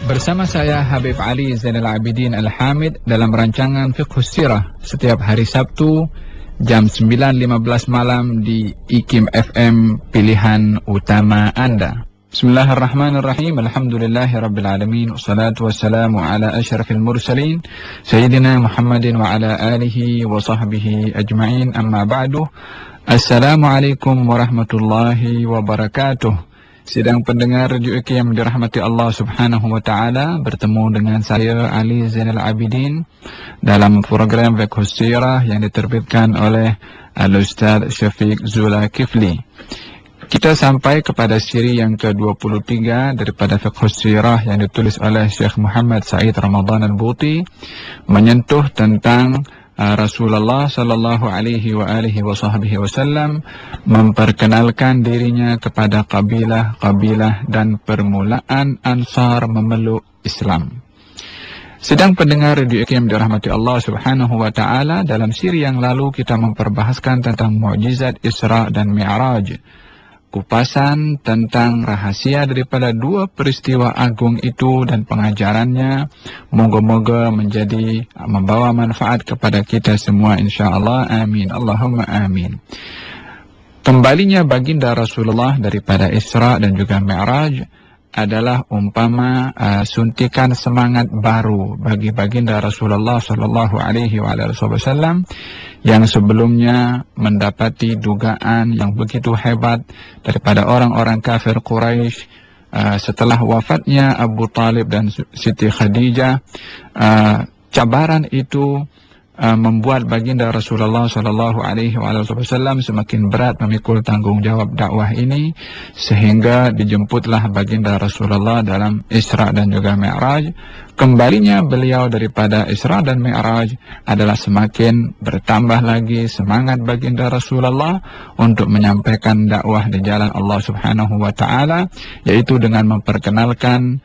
Bersama saya Habib Ali Zainal Abidin Al-Hamid dalam rancangan Fiqhus Sirah setiap hari Sabtu jam 9.15 malam di IKIM FM pilihan utama Anda. Bismillahirrahmanirrahim. Alhamdulillahirrabbilalamin. Wassalatu wassalamu ala asyrafil mursalin Sayyidina Muhammadin wa ala alihi wa sahbihi ajma'in. Amma ba'du. Assalamualaikum warahmatullahi wabarakatuh. Sidang pendengar Radio IKIM dirahmati Allah Subhanahu wa Ta'ala, bertemu dengan saya Ali Zainal Abidin dalam program Fiqhus Sirah yang diterbitkan oleh Al-Ustaz Syafiq Zulkifli. Kita sampai kepada siri yang ke-23 daripada Fiqhus Sirah yang ditulis oleh Syekh Muhammad Said Ramadan Al-Buti, menyentuh tentang Rasulullah sallallahu alaihi wa alihi wasallam memperkenalkan dirinya kepada kabilah-kabilah dan permulaan Ansar memeluk Islam. Sedang pendengar Radio IKIM dirahmati Allah Subhanahu wa Ta'ala, dalam siri yang lalu kita memperbahaskan tentang mukjizat Isra dan Mi'raj, kupasan tentang rahasia daripada dua peristiwa agung itu dan pengajarannya. Moga-moga membawa manfaat kepada kita semua insyaAllah. Amin. Allahumma amin. Kembalinya baginda Rasulullah daripada Isra dan juga Mi'raj adalah umpama suntikan semangat baru bagi baginda Rasulullah sallallahu alaihi wasallam yang sebelumnya mendapati dugaan yang begitu hebat daripada orang-orang kafir Quraisy. Setelah wafatnya Abu Talib dan Siti Khadijah, cabaran itu membuat baginda Rasulullah sallallahu alaihi wasallam semakin berat memikul tanggung jawab dakwah ini, sehingga dijemputlah baginda Rasulullah dalam Isra dan juga Mi'raj. Kembalinya beliau daripada Isra dan Mi'raj adalah semakin bertambah lagi semangat baginda Rasulullah untuk menyampaikan dakwah di jalan Allah Subhanahu wa Ta'ala, yaitu dengan memperkenalkan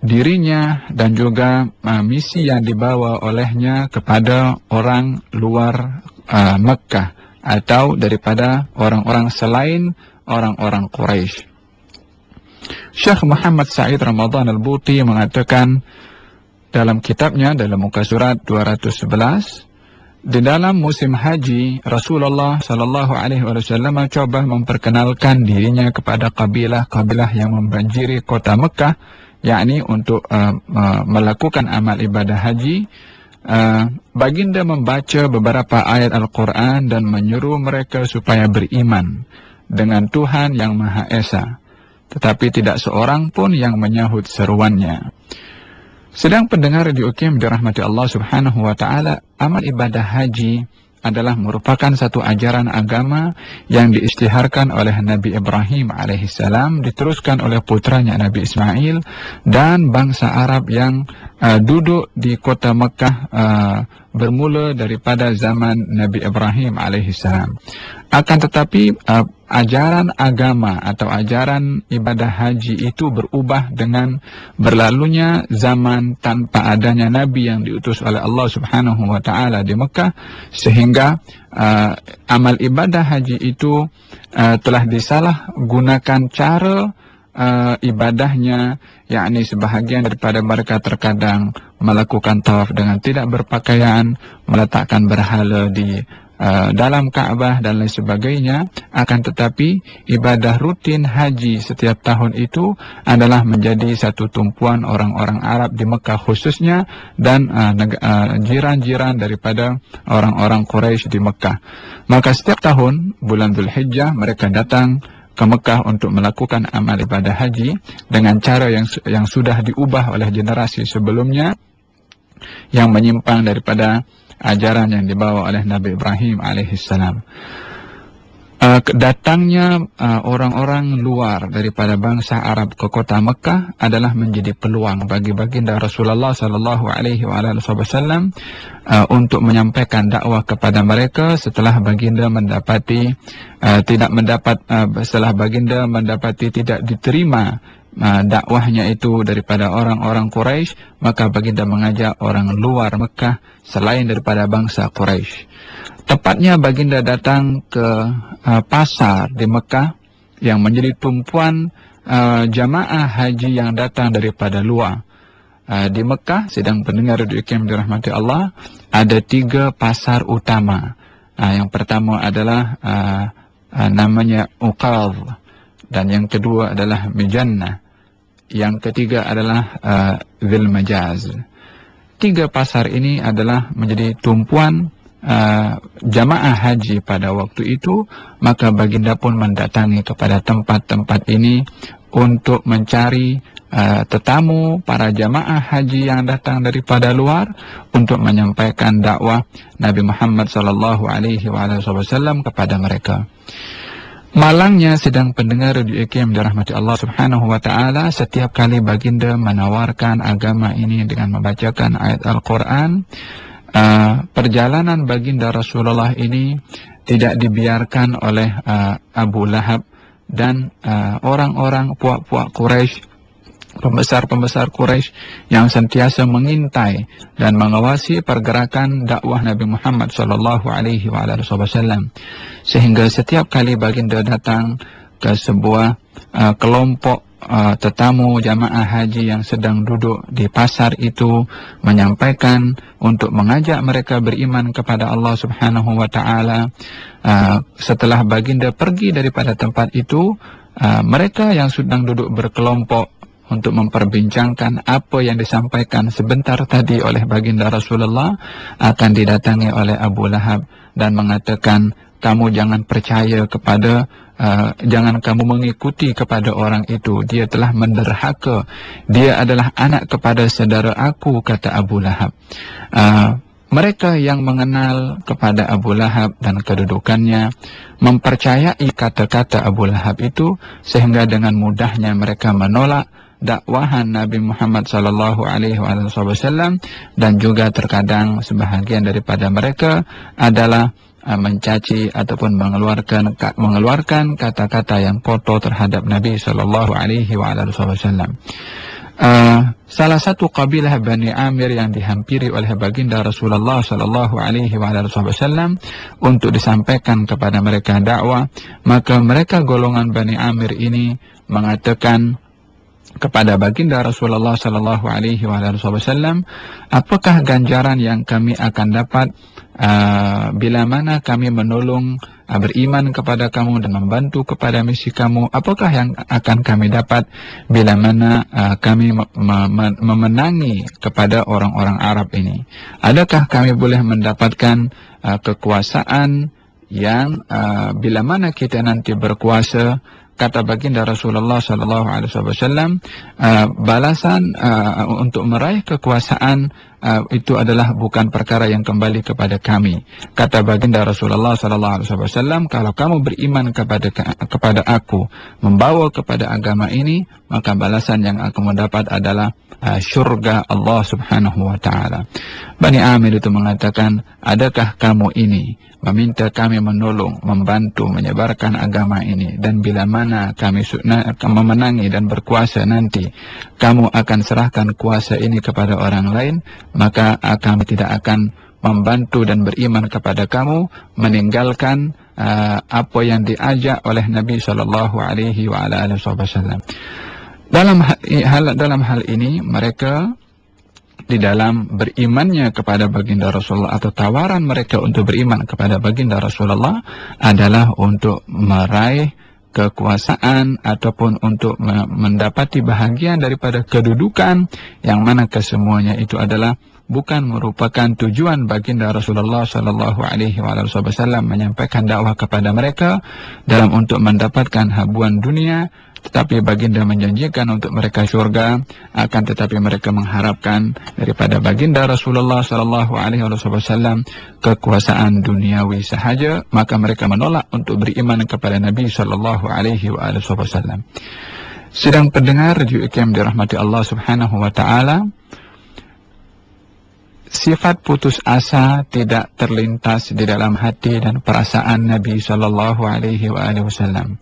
dirinya dan juga misi yang dibawa olehnya kepada orang luar Mekah atau daripada orang-orang selain orang-orang Quraisy. Syekh Muhammad Said Ramadan Al-Buti mengatakan dalam kitabnya dalam muka surat 211, di dalam musim haji Rasulullah sallallahu alaihi wasallam coba memperkenalkan dirinya kepada kabilah-kabilah yang membanjiri kota Mekah, yakni untuk melakukan amal ibadah haji. Baginda membaca beberapa ayat Al-Quran dan menyuruh mereka supaya beriman dengan Tuhan yang Maha Esa, tetapi tidak seorang pun yang menyahut seruannya. Sedang pendengar Radio IKIM dirahmati Allah Subhanahu wa Ta'ala, amal ibadah haji adalah merupakan satu ajaran agama yang diisytiharkan oleh Nabi Ibrahim alaihissalam, diteruskan oleh putranya Nabi Ismail dan bangsa Arab yang duduk di kota Mekah bermula daripada zaman Nabi Ibrahim alaihissalam. Akan tetapi ajaran agama atau ajaran ibadah haji itu berubah dengan berlalunya zaman tanpa adanya Nabi yang diutus oleh Allah Subhanahu wa Ta'ala di Mekah, sehingga amal ibadah haji itu telah disalahgunakan cara ibadahnya, yakni sebahagian daripada mereka terkadang melakukan tawaf dengan tidak berpakaian, meletakkan berhala di dalam Ka'bah dan lain sebagainya. Akan tetapi ibadah rutin haji setiap tahun itu adalah menjadi satu tumpuan orang-orang Arab di Mekah khususnya dan jiran-jiran daripada orang-orang Quraisy di Mekah. Maka setiap tahun bulan Dzulhijjah mereka datang ke Mekah untuk melakukan amal ibadah haji dengan cara yang sudah diubah oleh generasi sebelumnya yang menyimpang daripada ajaran yang dibawa oleh Nabi Ibrahim alaihissalam. Datangnya orang-orang luar daripada bangsa Arab ke kota Mekah adalah menjadi peluang bagi baginda Rasulullah sallallahu alaihi wasallam untuk menyampaikan dakwah kepada mereka setelah baginda mendapati tidak diterima dakwahnya itu daripada orang-orang Quraisy, maka baginda mengajak orang luar Mekah selain daripada bangsa Quraisy. Tepatnya baginda datang ke pasar di Mekah yang menjadi tumpuan jamaah haji yang datang daripada luar. di Mekah, sedang pendengar Radio IKIM dirahmati Allah, ada 3 pasar utama. Yang pertama adalah namanya Uqadh, dan yang kedua adalah Mijannah, yang ketiga adalah Dzul Majaz. 3 pasar ini adalah menjadi tumpuan jamaah haji pada waktu itu. Maka baginda pun mendatangi kepada tempat-tempat ini untuk mencari tetamu para jamaah haji yang datang daripada luar untuk menyampaikan dakwah Nabi Muhammad SAW kepada mereka. Malangnya sedang pendengar Radio IKIM dirahmati Allah Subhanahu wa Ta'ala, setiap kali baginda menawarkan agama ini dengan membacakan ayat Al-Quran, perjalanan baginda Rasulullah ini tidak dibiarkan oleh Abu Lahab dan orang-orang puak-puak Quraisy, pembesar-pembesar Quraisy yang sentiasa mengintai dan mengawasi pergerakan dakwah Nabi Muhammad SAW. Sehingga setiap kali baginda datang ke sebuah kelompok tetamu jamaah haji yang sedang duduk di pasar itu, menyampaikan untuk mengajak mereka beriman kepada Allah Subhanahu wa Ta'ala. Setelah baginda pergi daripada tempat itu, mereka yang sedang duduk berkelompok untuk memperbincangkan apa yang disampaikan sebentar tadi oleh baginda Rasulullah akan didatangi oleh Abu Lahab dan mengatakan, kamu jangan percaya kepada jangan kamu mengikuti kepada orang itu, dia telah menderhaka, dia adalah anak kepada saudara aku, kata Abu Lahab. Mereka yang mengenal kepada Abu Lahab dan kedudukannya mempercayai kata-kata Abu Lahab itu, sehingga dengan mudahnya mereka menolak dakwahan Nabi Muhammad SAW, dan juga terkadang sebahagian daripada mereka adalah mencaci ataupun mengeluarkan kata-kata yang kotor terhadap Nabi SAW. Salah satu kabilah Bani Amir yang dihampiri oleh baginda Rasulullah SAW untuk disampaikan kepada mereka dakwah, maka mereka golongan Bani Amir ini mengatakan kepada baginda Rasulullah SAW, apakah ganjaran yang kami akan dapat bila mana kami menolong beriman kepada kamu dan membantu kepada misi kamu? Apakah yang akan kami dapat bila mana kami memenangi kepada orang-orang Arab ini? Adakah kami boleh mendapatkan kekuasaan yang bila mana kita nanti berkuasa? Kata baginda Rasulullah SAW, balasan untuk meraih kekuasaan itu adalah bukan perkara yang kembali kepada kami. Kata baginda Rasulullah SAW, kalau kamu beriman kepada aku, membawa kepada agama ini, maka balasan yang aku mendapat adalah syurga Allah Subhanahu wa Ta'ala. Bani Amir itu mengatakan, adakah kamu ini meminta kami menolong, membantu, menyebarkan agama ini, dan bila mana kami memenangi dan berkuasa nanti, kamu akan serahkan kuasa ini kepada orang lain, maka kami tidak akan membantu dan beriman kepada kamu, meninggalkan apa yang diajak oleh Nabi SAW. Dalam hal ini mereka di dalam berimannya kepada baginda Rasulullah, atau tawaran mereka untuk beriman kepada baginda Rasulullah adalah untuk meraih kekuasaan ataupun untuk mendapati bahagian daripada kedudukan, yang mana kesemuanya itu adalah bukan merupakan tujuan baginda Rasulullah SAW menyampaikan dakwah kepada mereka dalam untuk mendapatkan habuan dunia, tetapi baginda menjanjikan untuk mereka syurga, akan tetapi mereka mengharapkan daripada baginda Rasulullah SAW kekuasaan duniawi sahaja, maka mereka menolak untuk beriman kepada Nabi SAW. Sedang pendengar Radio IKIM dirahmati Allah Subhanahu wa Ta'ala, sifat putus asa tidak terlintas di dalam hati dan perasaan Nabi SAW.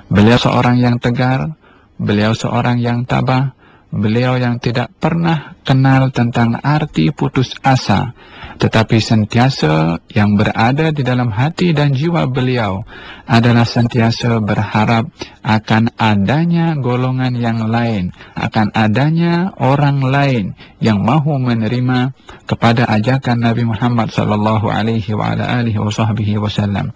Beliau seorang yang tegar, beliau seorang yang tabah, beliau yang tidak pernah kenal tentang arti putus asa, tetapi sentiasa yang berada di dalam hati dan jiwa beliau adalah sentiasa berharap akan adanya golongan yang lain, akan adanya orang lain yang mahu menerima kepada ajakan Nabi Muhammad sallallahu alaihi wasallam.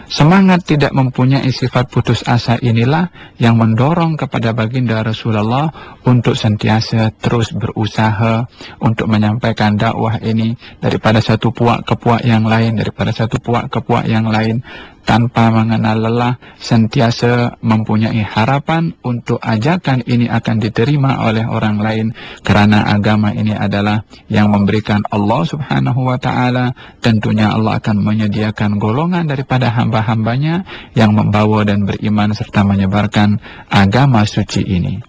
Semangat tidak mempunyai sifat putus asa inilah yang mendorong kepada baginda Rasulullah untuk sentiasa terus berusaha untuk menyampaikan dakwah ini daripada satu puak ke puak yang lain, daripada satu puak ke puak yang lain, tanpa mengenal lelah, sentiasa mempunyai harapan untuk ajakan ini akan diterima oleh orang lain, karena agama ini adalah yang memberikan Allah subhanahu wa ta'ala. Tentunya Allah akan menyediakan golongan daripada hamba-hambanya yang membawa dan beriman serta menyebarkan agama suci ini.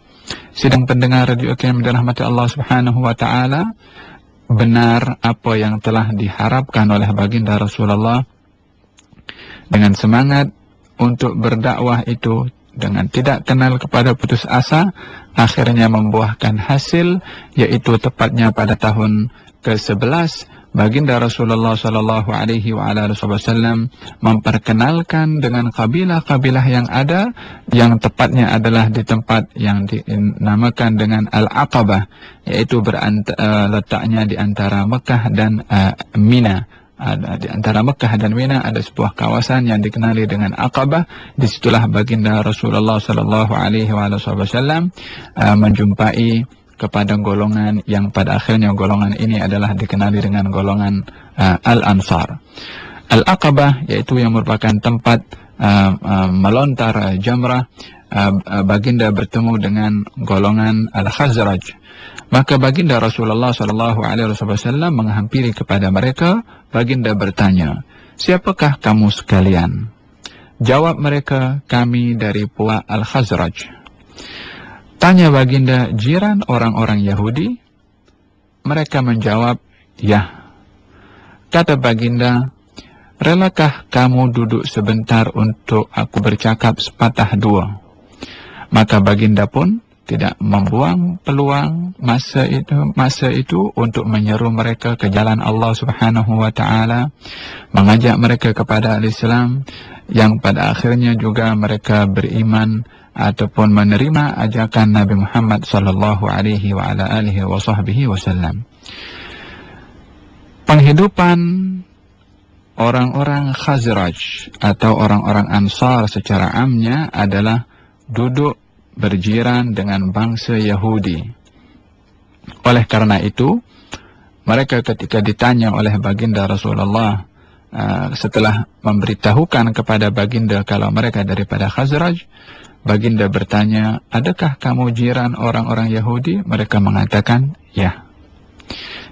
Sidang pendengar Radio UKM dirahmati Allah subhanahu wa ta'ala, benar apa yang telah diharapkan oleh baginda Rasulullah. Dengan semangat untuk berdakwah itu, dengan tidak kenal kepada putus asa, akhirnya membuahkan hasil, yaitu tepatnya pada tahun ke-11 baginda Rasulullah sallallahu alaihi wasallam memperkenalkan dengan kabilah-kabilah yang ada, yang tepatnya adalah di tempat yang dinamakan dengan Al-Aqabah, yaitu letaknya di antara Mekah dan Mina. Di antara Mekah dan Mina ada sebuah kawasan yang dikenali dengan Aqabah. Disitulah baginda Rasulullah sallallahu alaihi wasallam menjumpai kepada golongan yang pada akhirnya golongan ini adalah dikenali dengan golongan Al-Ansar. Al-Aqabah yaitu yang merupakan tempat melontar jamrah. Baginda bertemu dengan golongan Al-Khazraj. Maka baginda Rasulullah sallallahu alaihi wasallam menghampiri kepada mereka. Baginda bertanya, "Siapakah kamu sekalian?" Jawab mereka, "Kami dari puak Al-Khazraj." Tanya baginda, "Jiran orang-orang Yahudi?" Mereka menjawab, "Ya." Kata baginda, "Relakah kamu duduk sebentar untuk aku bercakap sepatah dua?" Maka baginda pun tidak membuang peluang masa itu untuk menyeru mereka ke jalan Allah subhanahu wa ta'ala, mengajak mereka kepada al-Islam, yang pada akhirnya juga mereka beriman ataupun menerima ajakan Nabi Muhammad sallallahu alaihi wasallam. Penghidupan orang-orang Khazraj atau orang-orang Ansar secara amnya adalah duduk berjiran dengan bangsa Yahudi. Oleh karena itu, mereka ketika ditanya oleh baginda Rasulullah, setelah memberitahukan kepada baginda kalau mereka daripada Khazraj, baginda bertanya, "Adakah kamu jiran orang-orang Yahudi?" Mereka mengatakan, "Ya."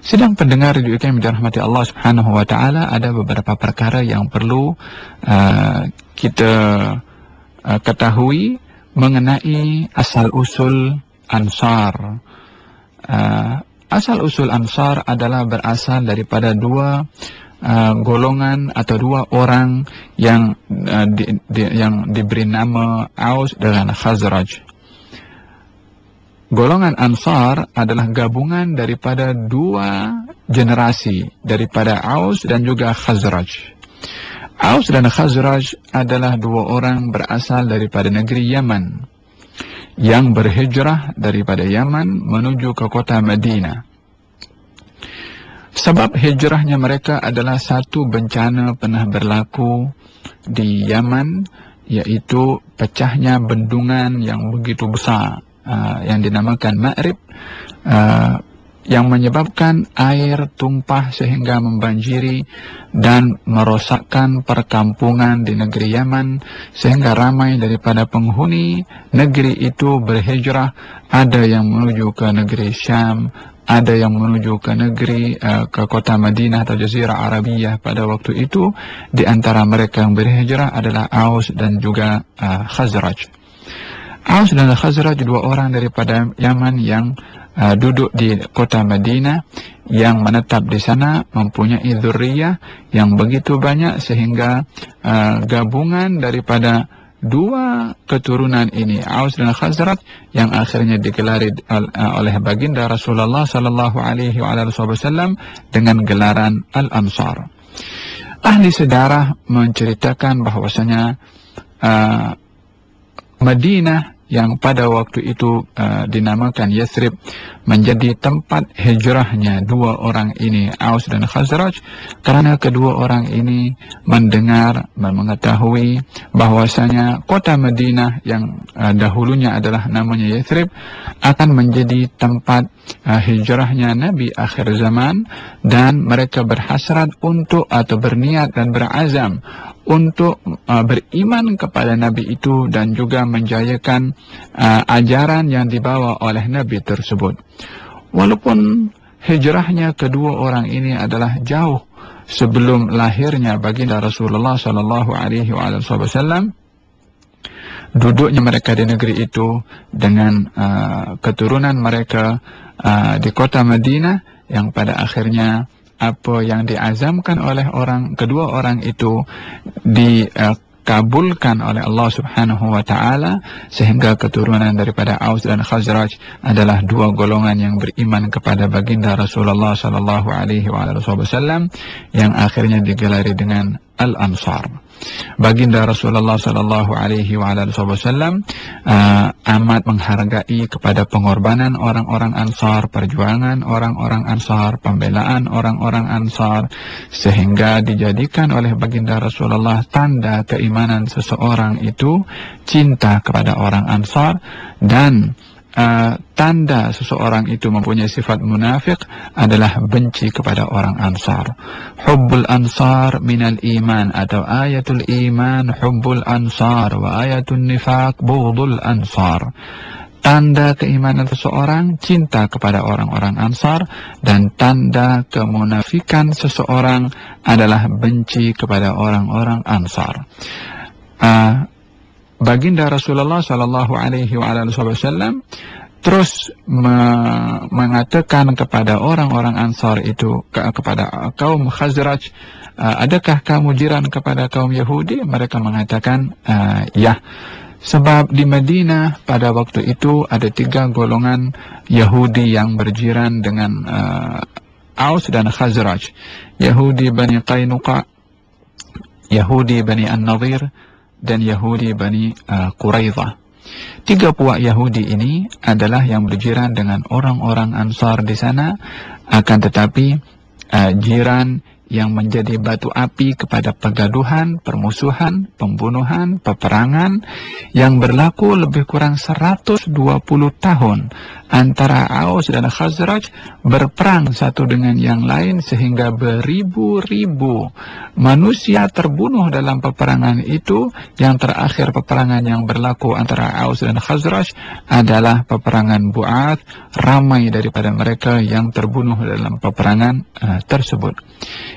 Sedang pendengar di UKM dirahmati Allah subhanahu wa ta'ala, ada beberapa perkara yang perlu kita ketahui mengenai asal-usul Ansar. Asal-usul Ansar adalah berasal daripada dua golongan atau dua orang yang diberi nama Aus dan Khazraj. Golongan Ansar adalah gabungan daripada dua generasi, daripada Aus dan juga Khazraj. Aus dan Khazraj adalah dua orang berasal daripada negeri Yaman yang berhijrah daripada Yaman menuju ke kota Madinah. Sebab hijrahnya mereka adalah satu bencana pernah berlaku di Yaman, yaitu pecahnya bendungan yang begitu besar yang dinamakan Ma'rib, yang menyebabkan air tumpah sehingga membanjiri dan merosakkan perkampungan di negeri Yaman, sehingga ramai daripada penghuni negeri itu berhijrah. Ada yang menuju ke negeri Syam, ada yang menuju ke negeri ke kota Madinah atau Jazirah Arabiyah pada waktu itu. Di antara mereka yang berhijrah adalah Aus dan juga Khazraj. Aus dan Khazraj dua orang daripada Yaman yang duduk di kota Madinah, yang menetap di sana, mempunyai dzurriyyah yang begitu banyak, sehingga gabungan daripada dua keturunan ini, Aus dan Khazraj, yang akhirnya digelari oleh baginda Rasulullah sallallahu alaihi wasallam dengan gelaran Al-Ansar. Ahli sejarah menceritakan bahwasanya Madinah yang pada waktu itu dinamakan Yathrib menjadi tempat hijrahnya dua orang ini, Aus dan Khazraj, karena kedua orang ini mendengar dan mengetahui bahwasanya kota Madinah yang dahulunya adalah namanya Yathrib akan menjadi tempat hijrahnya Nabi akhir zaman, dan mereka berhasrat untuk atau berniat dan berazam untuk beriman kepada Nabi itu dan juga menjayakan ajaran yang dibawa oleh Nabi tersebut. Walaupun hijrahnya kedua orang ini adalah jauh sebelum lahirnya baginda Rasulullah sallallahu alaihi wasallam, duduknya mereka di negeri itu dengan keturunan mereka di kota Madinah, yang pada akhirnya apa yang diazamkan oleh kedua orang itu dikabulkan oleh Allah Subhanahu wa taala, sehingga keturunan daripada Aus dan Khazraj adalah dua golongan yang beriman kepada baginda Rasulullah sallallahu alaihi wasallam yang akhirnya digelari dengan Al-Ansar. Baginda Rasulullah sallallahu alaihi wasallam amat menghargai kepada pengorbanan orang-orang Ansar, perjuangan orang-orang Ansar, pembelaan orang-orang Ansar, sehingga dijadikan oleh baginda Rasulullah tanda keimanan seseorang itu cinta kepada orang Ansar, dan tanda seseorang itu mempunyai sifat munafik adalah benci kepada orang Ansar. Hubbul Ansar minal iman, atau ayatul iman hubbul Ansar, wa ayatul nifaq bughdul Ansar. Tanda keimanan seseorang cinta kepada orang-orang Ansar, dan tanda kemunafikan seseorang adalah benci kepada orang-orang Ansar. Baginda Rasulullah sallallahu alaihi wasallam terus mengatakan kepada orang-orang Ansar itu, kepada kaum Khazraj, adakah kamu jiran kepada kaum Yahudi? Mereka mengatakan ya, sebab di Madinah pada waktu itu ada 3 golongan Yahudi yang berjiran dengan Aus dan Khazraj, Yahudi Bani Qainuqa, Yahudi Bani An-Nadir, dan Yahudi Bani Quraidah. 3 puak Yahudi ini adalah yang berjiran dengan orang-orang Ansar di sana, akan tetapi jiran yang menjadi batu api kepada pergaduhan, permusuhan, pembunuhan, peperangan yang berlaku lebih kurang 120 tahun antara Aus dan Khazraj, berperang satu dengan yang lain sehingga beribu-ribu manusia terbunuh dalam peperangan itu. Yang terakhir peperangan yang berlaku antara Aus dan Khazraj adalah peperangan Bu'ath, ramai daripada mereka yang terbunuh dalam peperangan tersebut.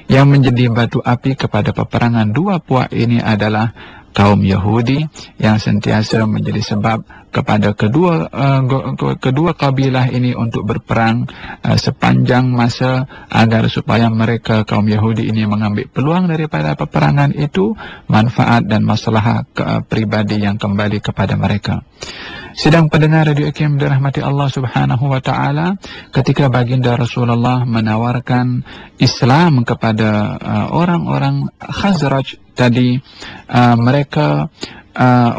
Yang menjadi batu api kepada peperangan 2 puak ini adalah kaum Yahudi yang sentiasa menjadi sebab kepada kedua kabilah ini untuk berperang sepanjang masa, agar supaya mereka kaum Yahudi ini mengambil peluang daripada peperangan itu, manfaat dan masalah pribadi yang kembali kepada mereka. Sedang pendengar Radio IKIM dirahmati Allah Subhanahu wa taala, ketika baginda Rasulullah menawarkan Islam kepada orang-orang Khazraj tadi, mereka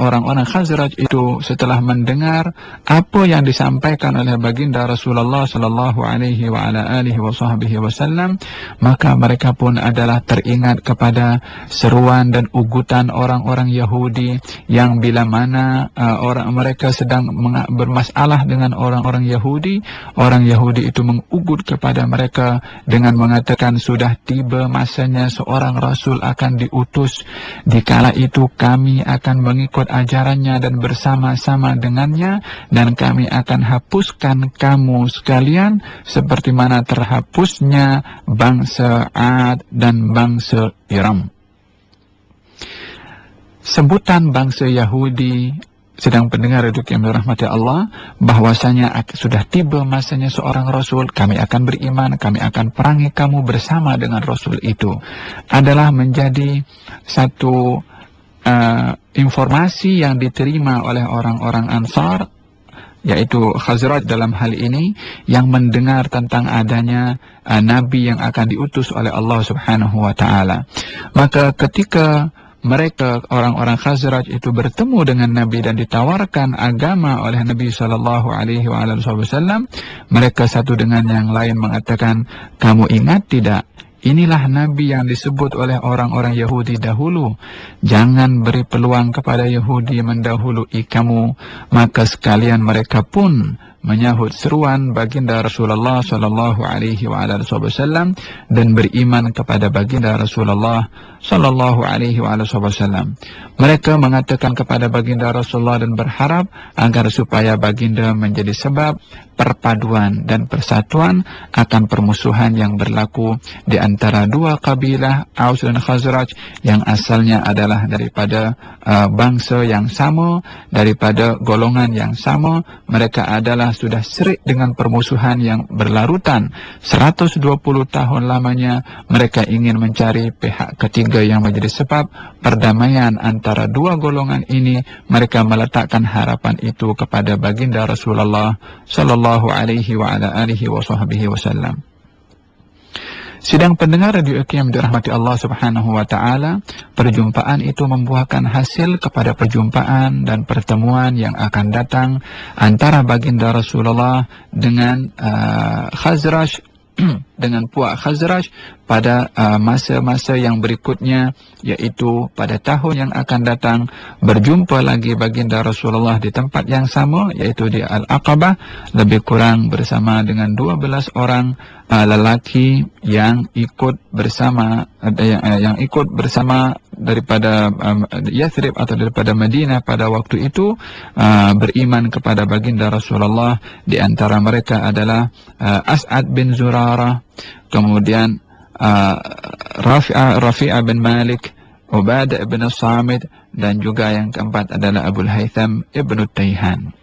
orang-orang Khazraj itu setelah mendengar apa yang disampaikan oleh baginda Rasulullah sallallahu alaihi wasallam, maka mereka pun adalah teringat kepada seruan dan ugutan orang-orang Yahudi yang bila mana orang mereka sedang bermasalah dengan orang-orang Yahudi, orang Yahudi itu mengugut kepada mereka dengan mengatakan, sudah tiba masanya seorang Rasul akan diutus, dikala itu kami akan mengikut ajarannya dan bersama-sama dengannya, dan kami akan hapuskan kamu sekalian seperti mana terhapusnya bangsa Ad dan bangsa Iram. Sebutan bangsa Yahudi, sedang pendengar itu yang dirahmati Allah, bahwasanya sudah tiba masanya seorang Rasul, kami akan beriman, kami akan perangi kamu bersama dengan Rasul itu, adalah menjadi satu informasi yang diterima oleh orang-orang Ansar, yaitu Khazraj dalam hal ini, yang mendengar tentang adanya Nabi yang akan diutus oleh Allah Subhanahu wa Ta'ala. Maka ketika mereka, orang-orang Khazraj itu bertemu dengan Nabi dan ditawarkan agama oleh Nabi Sallallahu Alaihi Wasallam, mereka satu dengan yang lain mengatakan, kamu ingat tidak? Inilah Nabi yang disebut oleh orang-orang Yahudi dahulu. Jangan beri peluang kepada Yahudi mendahului kamu. Maka sekalian mereka pun menyahut seruan baginda Rasulullah Sallallahu Alaihi Wasallam dan beriman kepada baginda Rasulullah Sallallahu Alaihi Wasallam. Mereka mengatakan kepada baginda Rasulullah dan berharap agar supaya baginda menjadi sebab perpaduan dan persatuan akan permusuhan yang berlaku di antara dua kabilah Aus dan Khazraj yang asalnya adalah daripada bangsa yang sama, daripada golongan yang sama. Mereka adalah sudah serik dengan permusuhan yang berlarutan 120 tahun lamanya. Mereka ingin mencari pihak ketiga yang menjadi sebab perdamaian antara dua golongan ini. Mereka meletakkan harapan itu kepada baginda Rasulullah Sallallahu Alaihi Wasallam. Sidang pendengar Radio IKIM dirahmati Allah Subhanahu wa Ta'ala, perjumpaan itu membuahkan hasil kepada perjumpaan dan pertemuan yang akan datang antara baginda Rasulullah dengan Khazraj, dengan puak Khazraj pada masa-masa yang berikutnya, yaitu pada tahun yang akan datang. Berjumpa lagi baginda Rasulullah di tempat yang sama, yaitu di Al-Aqabah, lebih kurang bersama dengan 12 orang lelaki yang ikut bersama daripada Yathrib atau daripada Madinah pada waktu itu, beriman kepada baginda Rasulullah. Di antara mereka adalah As'ad bin Zurarah, kemudian Rafi'ah bin Malik, Ubadah bin Samit, dan juga yang keempat adalah Abul Haytham ibn Tayhan.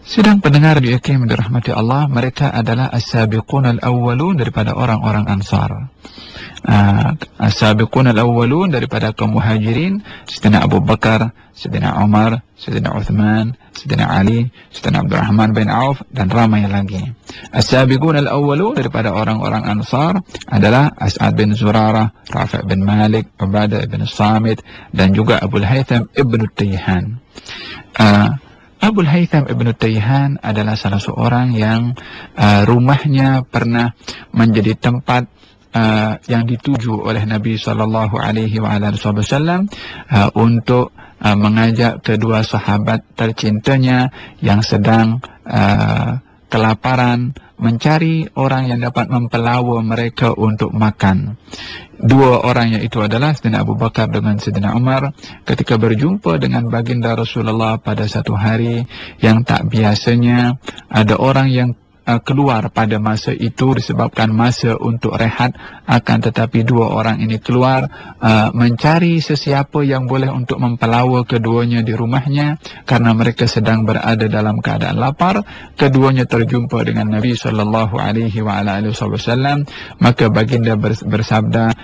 Sidang pendengar di IKIM dirahmati Allah, mereka adalah as-sabiqun al-awwalun daripada orang-orang Ansar. As-sabiqun al-awwalun daripada kaum Muhajirin, Sayyidina Abu Bakar, Sayyidina Umar, Sayyidina Uthman, Sayyidina Ali, Sayyidina Abdurrahman bin Auf, dan ramai lagi. As-sabiqun al-awwalun daripada orang-orang Ansar adalah As'ad bin Zurarah, Rafi' bin Malik, Ubadah bin Samit, dan juga Abul Haytham ibn Tayhan. Abul Haytham ibn Tayhan adalah salah seorang yang rumahnya pernah menjadi tempat yang dituju oleh Nabi Sallallahu Alaihi Wasallam untuk mengajak kedua sahabat tercintanya yang sedang kelaparan, mencari orang yang dapat mempelawa mereka untuk makan. Dua orang yaitu adalah Sayyidina Abu Bakar dengan Sayyidina Umar ketika berjumpa dengan baginda Rasulullah pada satu hari yang tak biasanya. Ada orang yang keluar pada masa itu disebabkan masa untuk rehat, akan tetapi dua orang ini keluar mencari sesiapa yang boleh untuk mempelawa keduanya di rumahnya karena mereka sedang berada dalam keadaan lapar. Keduanya terjumpa dengan Nabi Sallallahu Alaihi Wasallam, maka baginda bersabda,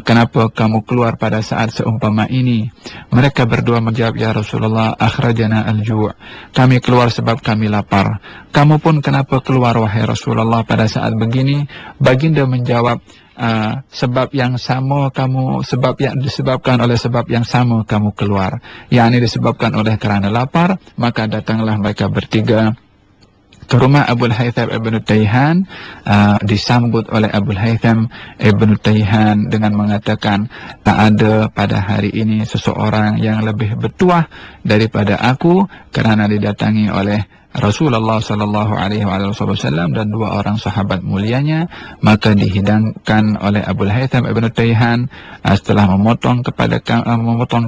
kenapa kamu keluar pada saat seumpama ini? Mereka berdua menjawab, ya Rasulullah, akhrajana al-ju', kami keluar sebab kami lapar. Kamu pun kenapa keluar wahai Rasulullah pada saat begini? Baginda menjawab, sebab yang sama kamu, disebabkan oleh sebab yang sama kamu keluar, yakni disebabkan oleh kerana lapar. Maka datanglah mereka bertiga ke rumah Abul Haytham ibn Tayhan, disambut oleh Abul Haytham ibn Tayhan dengan mengatakan, tak ada pada hari ini seseorang yang lebih bertuah daripada aku, kerana didatangi oleh Rasulullah Sallallahu Alaihi Wasallam dan dua orang sahabat mulianya. Maka dihidangkan oleh Abul Haytham ibn Tayhan setelah memotong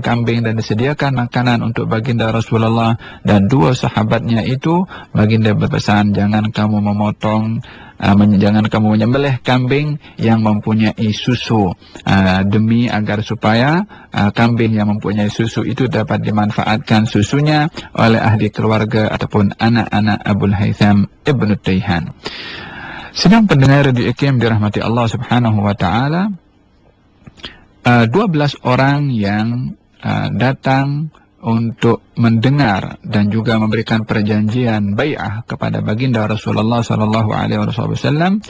kambing dan disediakan makanan untuk baginda Rasulullah dan dua sahabatnya itu. Baginda berpesan, jangan kamu menyembelih kambing yang mempunyai susu, demi agar supaya kambing yang mempunyai susu itu dapat dimanfaatkan susunya oleh ahli keluarga ataupun anak-anak Abul Haytham ibn Tayhan. Sedang pendengar di IKIM dirahmati Allah Subhanahu wa Ta'ala, 12 orang yang datang untuk mendengar dan juga memberikan perjanjian bai'ah kepada baginda Rasulullah sallallahu alaihi wasallam,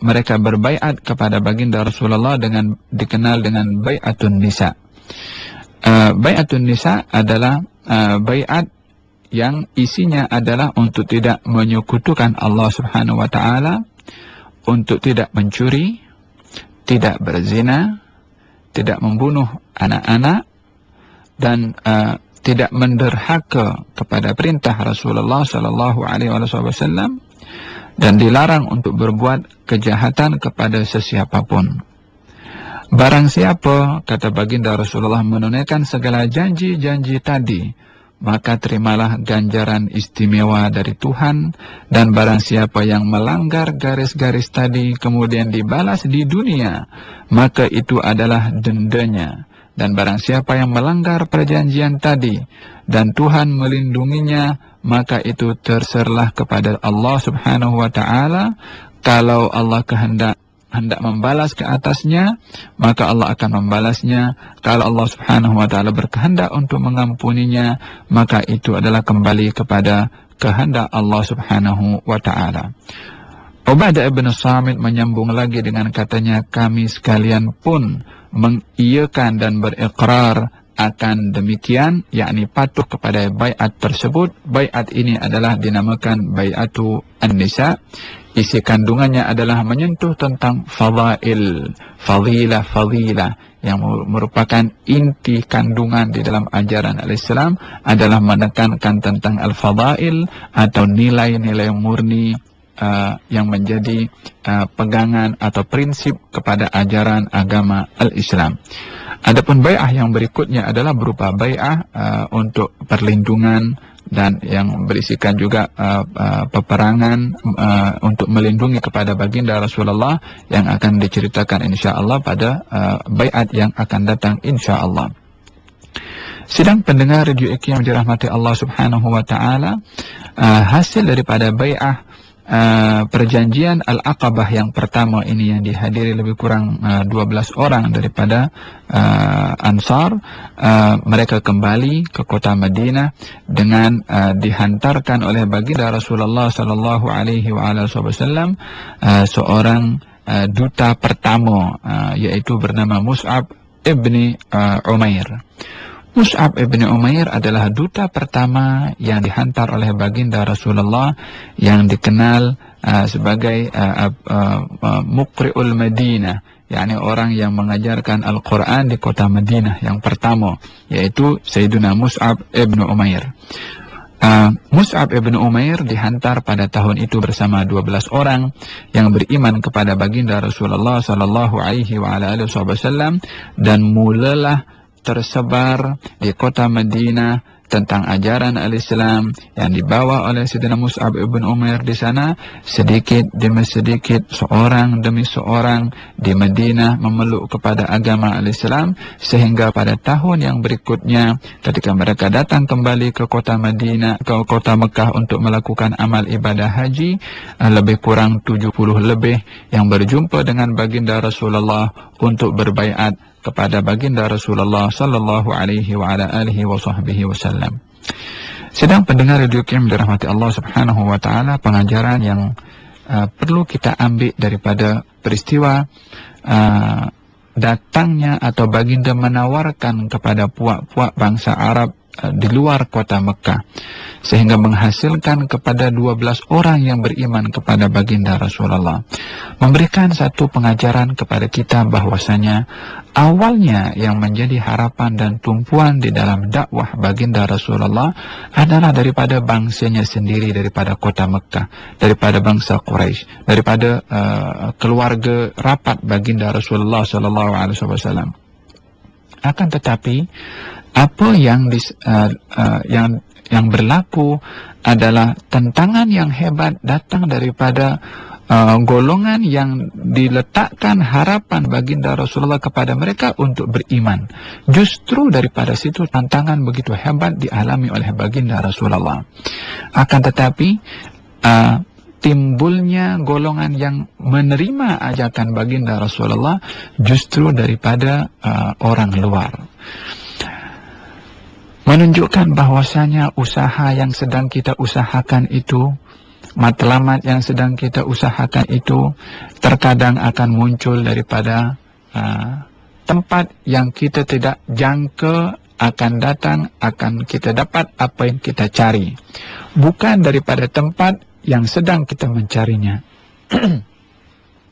mereka berbaiat kepada baginda Rasulullah dengan dikenal dengan bai'atun nisa. Bai'atun nisa adalah baiat yang isinya adalah untuk tidak menyekutukan Allah Subhanahu wa taala, untuk tidak mencuri, tidak berzina, tidak membunuh anak-anak, dan tidak menderhaka kepada perintah Rasulullah sallallahu alaihi wasallam, dan dilarang untuk berbuat kejahatan kepada sesiapapun. Barang siapa, kata baginda Rasulullah, menunaikan segala janji-janji tadi, maka terimalah ganjaran istimewa dari Tuhan. Dan barang siapa yang melanggar garis-garis tadi kemudian dibalas di dunia, maka itu adalah dendanya. Dan barang siapa yang melanggar perjanjian tadi dan Tuhan melindunginya, maka itu terserah kepada Allah Subhanahu wa taala. Kalau Allah hendak membalas ke atasnya, maka Allah akan membalasnya. Kalau Allah Subhanahu wa taala berkehendak untuk mengampuninya, maka itu adalah kembali kepada kehendak Allah Subhanahu wa taala. Ubadah bin Samit menyambung lagi dengan katanya, kami sekalian pun mengiyakan dan berikrar akan demikian, yakni patuh kepada baiat tersebut. Baiat ini adalah dinamakan bai'atu an-nisa. Isi kandungannya adalah menyentuh tentang fadail, fadilah yang merupakan inti kandungan di dalam ajaran al-Islam, adalah menekankan tentang al-fadail atau nilai-nilai murni yang menjadi pegangan atau prinsip kepada ajaran agama al-Islam. Adapun bai'ah yang berikutnya adalah berupa bai'ah untuk perlindungan dan yang berisikan juga peperangan untuk melindungi kepada baginda Rasulullah, yang akan diceritakan insyaallah pada bai'at yang akan datang insyaallah. Sidang pendengar Radio IQ yang dirahmati Allah Subhanahu wa taala, hasil daripada bai'ah perjanjian Al-Aqabah yang pertama ini, yang dihadiri lebih kurang 12 orang daripada Ansar, mereka kembali ke kota Madinah dengan dihantarkan oleh baginda Rasulullah sallallahu alaihi wasallam seorang duta pertama, yaitu bernama Mus'ab ibni Umair. Mus'ab ibn Umair adalah duta pertama yang dihantar oleh baginda Rasulullah, yang dikenal sebagai Muqri'ul Madinah, yakni orang yang mengajarkan Al-Quran di kota Madinah yang pertama, yaitu Sayyiduna Mus'ab ibn Umair. Mus'ab ibn Umair dihantar pada tahun itu bersama 12 orang yang beriman kepada baginda Rasulullah sallallahu alaihi wasallam, dan mulalah tersebar di kota Madinah tentang ajaran al-Islam yang dibawa oleh Sayyidina Mus'ab ibn Umair di sana. Sedikit demi sedikit, seorang demi seorang di Madinah memeluk kepada agama al-Islam, sehingga pada tahun yang berikutnya ketika mereka datang kembali ke kota Madinah, ke kota Mekah untuk melakukan amal ibadah haji, lebih kurang 70 lebih yang berjumpa dengan baginda Rasulullah untuk berbaiat kepada baginda Rasulullah sallallahu alaihi wa ala alihi wa sahbihi wasallam. Sedang pendengar Radio Kim dirahmati Allah Subhanahu wa taala, pengajaran yang perlu kita ambil daripada peristiwa datangnya atau baginda menawarkan kepada puak-puak bangsa Arab di luar kota Mekah, sehingga menghasilkan kepada 12 orang yang beriman kepada baginda Rasulullah, memberikan satu pengajaran kepada kita bahwasanya awalnya yang menjadi harapan dan tumpuan di dalam dakwah baginda Rasulullah adalah daripada bangsanya sendiri, daripada kota Mekah, daripada bangsa Quraisy, daripada keluarga rapat baginda Rasulullah sallallahu alaihi wasallam. Akan tetapi apa yang berlaku adalah tentangan yang hebat datang daripada golongan yang diletakkan harapan baginda Rasulullah kepada mereka untuk beriman. Justru daripada situ tantangan begitu hebat dialami oleh baginda Rasulullah. Akan tetapi timbulnya golongan yang menerima ajakan baginda Rasulullah justru daripada orang luar. Menunjukkan bahwasanya usaha yang sedang kita usahakan itu, matlamat yang sedang kita usahakan itu, terkadang akan muncul daripada tempat yang kita tidak jangka akan datang, akan kita dapat apa yang kita cari, bukan daripada tempat yang sedang kita mencarinya.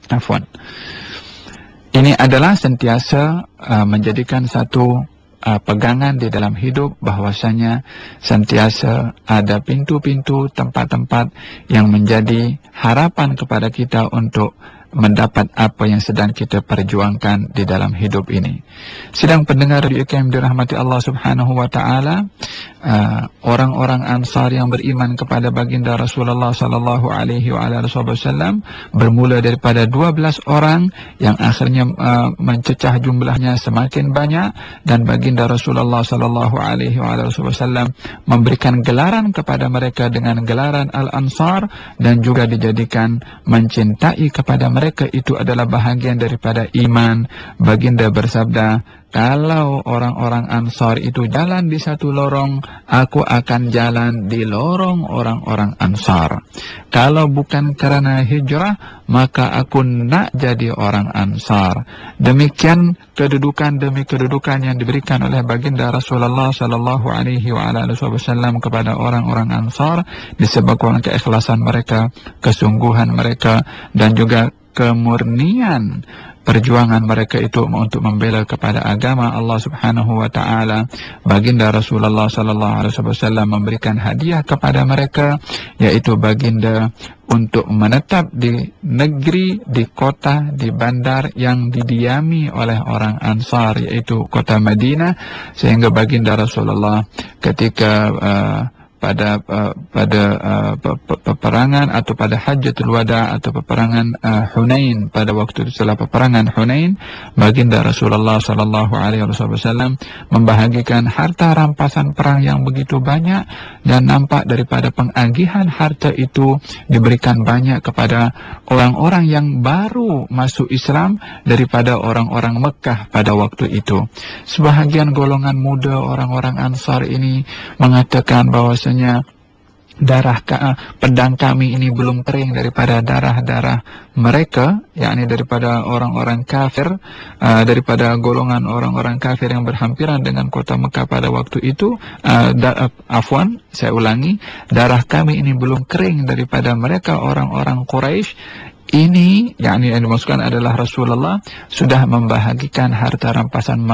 Afwan. Ini adalah sentiasa menjadikan satu pegangan di dalam hidup, bahwasanya sentiasa ada pintu-pintu, tempat-tempat yang menjadi harapan kepada kita untuk mendapat apa yang sedang kita perjuangkan di dalam hidup ini. Sedang pendengar Radio IKIM dirahmati Allah Subhanahu wa taala, orang-orang Ansar yang beriman kepada baginda Rasulullah sallallahu alaihi wasallam bermula daripada 12 orang yang akhirnya mencecah jumlahnya semakin banyak, dan baginda Rasulullah sallallahu alaihi wasallam memberikan gelaran kepada mereka dengan gelaran Al-Ansar, dan juga dijadikan mencintai kepada mereka itu adalah bahagian daripada iman. Baginda bersabda, kalau orang-orang Ansar itu jalan di satu lorong, aku akan jalan di lorong orang-orang Ansar. Kalau bukan karena hijrah, maka aku nak jadi orang Ansar. Demikian kedudukan demi kedudukan yang diberikan oleh baginda Rasulullah sallallahu alaihi wasallam kepada orang-orang Ansar disebabkan keikhlasan mereka, kesungguhan mereka, dan juga kemurnian perjuangan mereka itu untuk membela kepada agama Allah Subhanahu wa taala. Baginda Rasulullah sallallahu alaihi wasallam memberikan hadiah kepada mereka, yaitu baginda untuk menetap di negeri, di kota, di bandar yang didiami oleh orang Ansar, yaitu kota Madinah, sehingga baginda Rasulullah ketika pada peperangan atau pada Hajjatul Wada atau peperangan Hunain, pada waktu setelah peperangan Hunain, baginda Rasulullah sallallahu alaihi wasallam membahagikan harta rampasan perang yang begitu banyak, dan nampak daripada pengagihan harta itu diberikan banyak kepada orang-orang yang baru masuk Islam daripada orang-orang Mekah pada waktu itu. Sebahagian golongan muda orang-orang Ansar ini mengatakan bahwasanya pedang kami ini belum kering daripada darah-darah mereka, yakni daripada orang-orang kafir, daripada golongan orang-orang kafir yang berhampiran dengan kota Mekah pada waktu itu. Afwan, saya ulangi, darah kami ini belum kering daripada mereka orang-orang Quraisy. Ini, yakni yang dimaksudkan adalah Rasulullah sudah membahagikan harta rampasan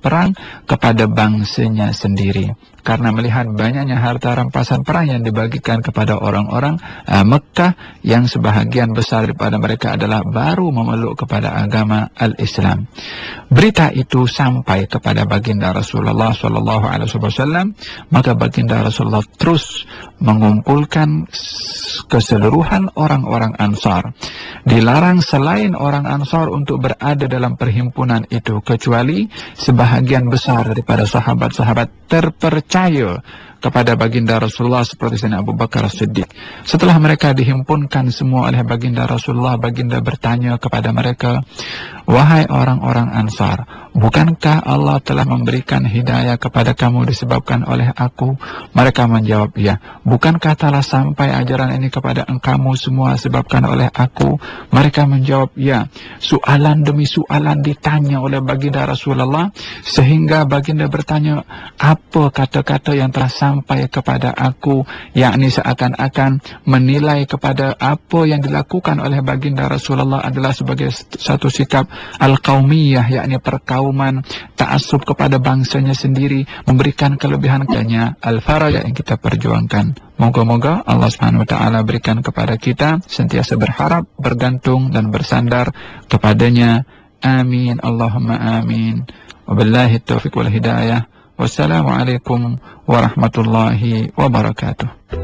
perang kepada bangsanya sendiri, karena melihat banyaknya harta rampasan perang yang dibagikan kepada orang-orang Mekah, yang sebahagian besar daripada mereka adalah baru memeluk kepada agama Al-Islam. Berita itu sampai kepada baginda Rasulullah sallallahu alaihi wasallam, maka baginda Rasulullah terus mengumpulkan keseluruhan orang-orang Ansar. Dilarang selain orang Ansar untuk berada dalam perhimpunan itu, kecuali sebahagian besar daripada sahabat-sahabat terpercaya kepada baginda Rasulullah seperti Sayyidina Abu Bakar As-Siddiq. Setelah mereka dihimpunkan semua oleh baginda Rasulullah, baginda bertanya kepada mereka, wahai orang-orang Ansar, bukankah Allah telah memberikan hidayah kepada kamu disebabkan oleh aku? Mereka menjawab, ya. Bukankah telah sampai ajaran ini kepada kamu semua disebabkan oleh aku? Mereka menjawab, ya. Soalan demi soalan ditanya oleh baginda Rasulullah, sehingga baginda bertanya, apa kata-kata yang telah sampai kepada aku, yakni seakan-akan menilai kepada apa yang dilakukan oleh baginda Rasulullah adalah sebagai satu sikap al-qaumiyah, yakni perkauman, ta'assub kepada bangsanya sendiri, memberikan kelebihan kepadanya, al-faraya yang kita perjuangkan. Moga-moga Allah Subhanahu wa taala berikan kepada kita sentiasa berharap, bergantung dan bersandar kepadanya. Amin, Allahumma amin. Wabillahi taufiq wal hidayah. Wassalamualaikum warahmatullahi wabarakatuh.